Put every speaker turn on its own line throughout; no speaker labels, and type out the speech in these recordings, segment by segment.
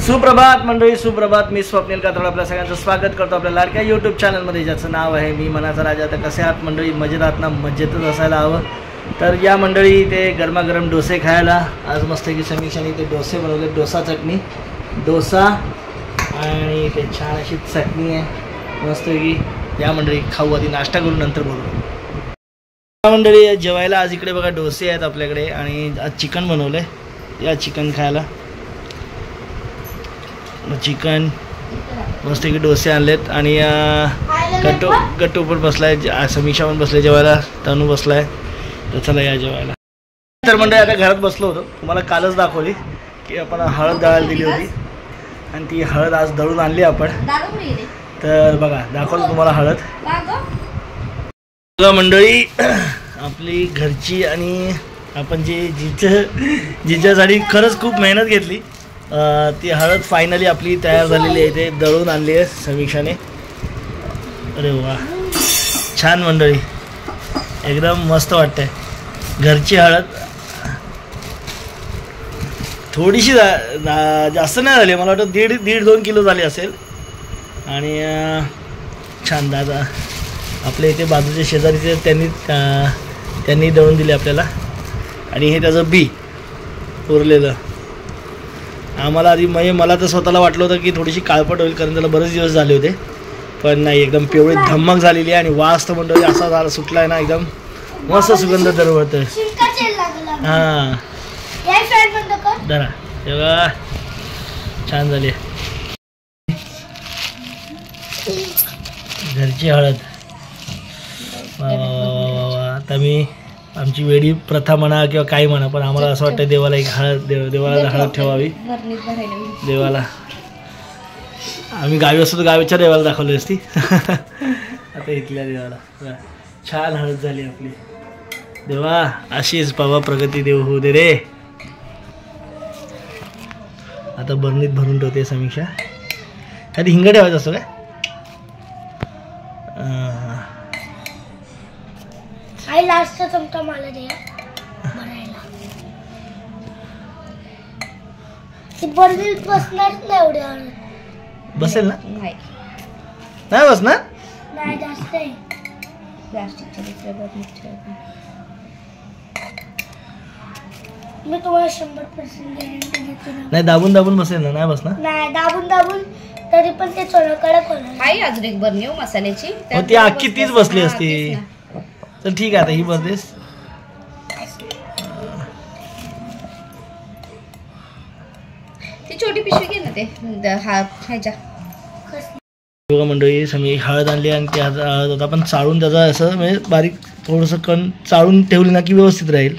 सुप्रभात मंडळी, सुप्रभात. मी स्वप्नील कातोड आपल्या सगळ्यांचं स्वागत करतो आपल्या लाडक्या यूट्यूब चॅनलमध्ये, ज्याचं नाव आहे मी मनाचा राजा. तर कसे आहात मंडळी? मजेत आहात ना? मजेतच असायला हवं. तर या मंडळी ते गरमागरम डोसे खायला आज मस्तपैकी समीक्षाने ते डोसे बनवले. डोसा चटणी, डोसा आणि ते छान अशी चटणी आहे मस्तपैकी. या मंडळी खाऊ, आधी नाश्ता करून नंतर बोलू. मंडळी जेवायला आज इकडे बघा डोसे आहेत आपल्याकडे आणि आज चिकन बनवलं आहे. या चिकन खायला, चिकन मस्तपैकी डोसे आणलेत आणि गट्टू पण बसलाय, समीक्षा पण बसले जेवायला, तनू बसलाय. तर चला या जेवायला. तर मंडळी आता घरात बसलो होतो, तुम्हाला कालच दाखवली की आपण हळद दळायला दिली होती आणि ती हळद आज दळून आणली आपण. तर बघा दाखवलं तुम्हाला हळद. बघा मंडळी आपली घरची, आणि आपण जे जिच्यासाठी खरंच खूप मेहनत घेतली ती हळद फायनली आपली तयार झालेली आहे. ते दळून आणली आहे समीक्षाने. अरे वा, छान मंडळी, एकदम मस्त वाटतंय. घरची हळद थोडीशी जास्त नाही झाली, मला वाटतं 1.5-2 किलो झाली असेल. आणि छान दादा आपल्या इथे बाजूचे शेजारीचे त्यांनी दळून दिले आपल्याला. आणि हे त्याचं बी उरलेलं आम्हाला आधी, म्हणजे मला तर स्वतःला वाटलं होतं की थोडीशी काळपट होईल, कारण त्याला बरेच दिवस झाले होते. पण नाही, एकदम पिवळी धम्मक झालेली आहे. आणि वास तर मंडळी असा झाला सुटला आहे ना, एकदम मस्त सुगंध दरवळतोय. हां जरा तेव्हा छान झाली घरची हळद. आता मी आमची वेडी प्रथा म्हणा किंवा काही म्हणा, पण आम्हाला असं वाटतं देवाला एक देवाला हळद ठेवावी. देवाला आम्ही गावी असतो तर गावीच्या देवाला दाखवली असती. आता इथल्या देवाला छान हळद झाली आपली. देवा अशीच बाबा प्रगती देव होऊ दे रे. आता बरणीत भरून ठेवते समीक्षा. आधी हिंग ठेवायचं असतो काय?
आई लास्टचा चमचा मला दे भरायला. ती बरणीत बसणार नाही एवढ्या.
बसेल ना? नाही बसणार.
नाही जास्त आहे. मी तुम्हाला 100% गॅरंटी देते ना.
नाही दाबून दाबून बसेल ना? नाही बसणार.
नाही दाबून दाबून तरी पण ते थोडं कडक होणार.
हाय अजून एक बरणी मसाल्याची,
ती अख्खी तीच बसली असती. चल ठीक आहे, आता ही बसतेस.
ती छोटी पिशवी घे ना, ते ह्याच्या.
बघा मंडळी, समी हळद आणली आणि ती हळद आता आपण चाळून त्याचा असं म्हणजे बारीक थोडंसं कण चाळून ठेवली ना की व्यवस्थित राहील.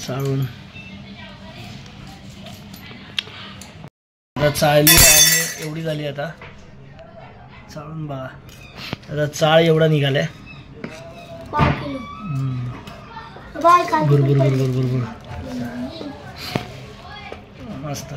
चाळून आता चाळली आणि एवढी झाली. आता चाळून बघा, आता चाळ एवढा निघालाय. भरपूर भरपूर भरपूर मस्त.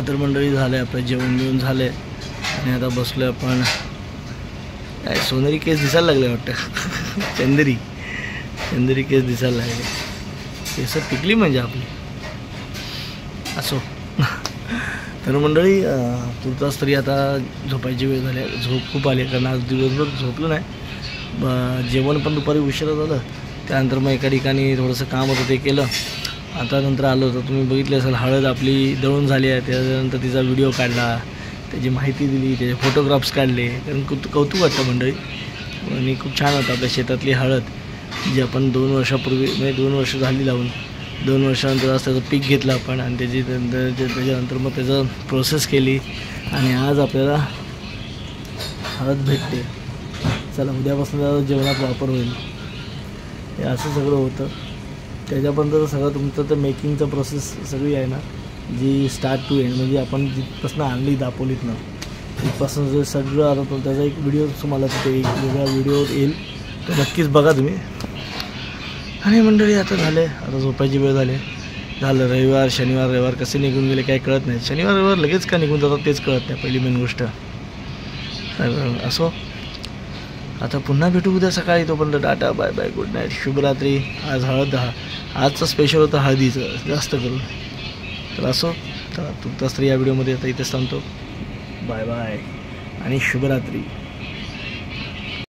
तर मंडळी झाले आपलं जेवण बिवून झाले आणि आता बसलो आपण. काय सोनेरी केस दिसायला लागले वाटतं. चंदेरी केस दिसायला लागले. केस पिकली म्हणजे आपली. असो. तर मंडळी तुर्तास तरी आता झोपायची वेळ झाली. झोप खूप आली, कारण आज दिवसभर झोपलं नाही. जेवण पण दुपारी उशिरा झालं. त्यानंतर मग एका ठिकाणी थोडंसं काम होतं ते केलं. आता नंतर आलो होतं, तुम्ही बघितले असेल हळद आपली दळून झाली आहे. त्याच्यानंतर तिचा व्हिडिओ काढला, त्याची माहिती दिली, त्याचे फोटोग्राफ्स काढले. कारण कौतुक वाटतं मंडळी. आणि खूप छान होतं आपल्या शेतातली हळद, जी आपण 2 वर्षापूर्वी, म्हणजे 2 वर्ष झाली लावून, 2 वर्षानंतर आज त्याचं पीक घेतलं आपण आणि त्याच्यानंतर मग त्याचं प्रोसेस केली आणि आज आपल्याला हळद भेटते. चला उद्यापासून जरा जेवणात वापर होईल. हे असं सगळं होतं. त्याच्यापर्यंत सगळं तुमचं तर मेकिंगचं प्रोसेस सगळी आहे ना, जी स्टार्ट टू एंड म्हणजे आपण जिथपासून आणली दापोलीतनं तिथपासून जे सगळं आता तो त्याचा एक व्हिडिओ तुम्हाला तिथे एक वेगळा व्हिडिओ येईल, तो नक्कीच बघा तुम्ही. आणि मंडळी आता झाले, आता झोपायची वेळ झालं. रविवार शनिवार रविवार कसे निघून गेले काही कळत नाही. शनिवार रविवार लगेच का निघून जातात तेच कळत नाही, पहिली मेन गोष्ट. असो, आता पुन्हा भेटू उद्या सकाळी. तोपर्यंत tata bye bye, good night, शुभरात्री. आज आजचं स्पेशल होतं हळदीचं जास्त करून. तर असो, तर तुमचा स्त्री या व्हिडिओमध्ये आता इथेच थांबतो. बाय बाय आणि शुभरात्री.